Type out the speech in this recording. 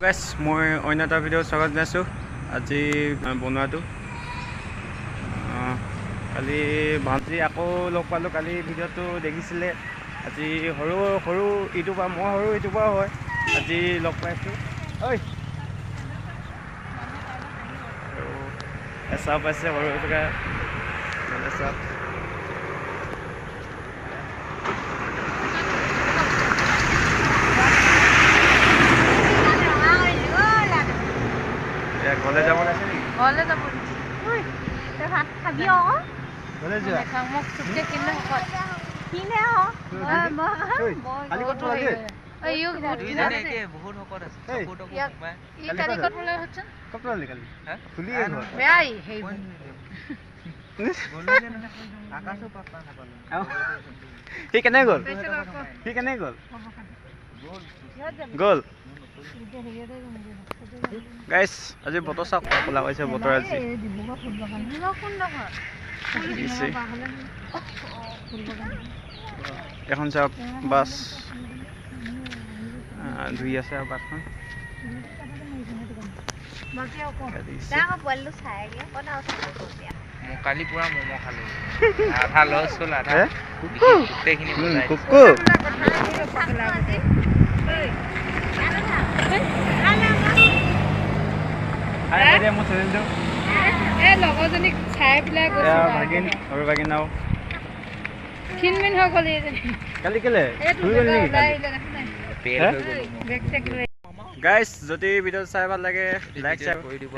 Guys মই অন্য এটা ভিডিঅ' স্বাগত জনাইছোঁ। আজি বনোৱাটো কালি ভাঞ্জি আকৌ লগ পালোঁ। কালি ভিডিঅ'টো দেখিছিলে। আজি সৰু ইউটিউবাৰ, মই সৰু ইউটিউবাৰ হয়। আজি লগ পাইছোঁ। ঐ আৰু এচাও পাইছে সৰু ইউটিউবাৰ চাওক। ঘৰলৈ যাব আছে নেকি? ঘৰলৈ যাব ভাত খাবি আকৌ ঘৰলৈ যোৱা মোক চুপকে কিনে কিনে সি কেনেকৈ গ'ল? গ'ল গাইছ। আজি বতৰ চাওক, ক'লা কৈছে বতৰ আজি। এখন চাওক বাছ ধুই আছে আৰু বাছখন কালি পুৰা ম'ম' খালো, আধা লছ হ'ল, আধা গোটেইখিনি লগৰজনীক চাই পেলাই সৰু ভাগিনাও ক্ষীণমিন হৈ গ'ল। কালি কেলে গাইছ, যদি ভিডিঅ' চাই ভাল লাগে লাইক শ্বেয়াৰ কৰি দিব।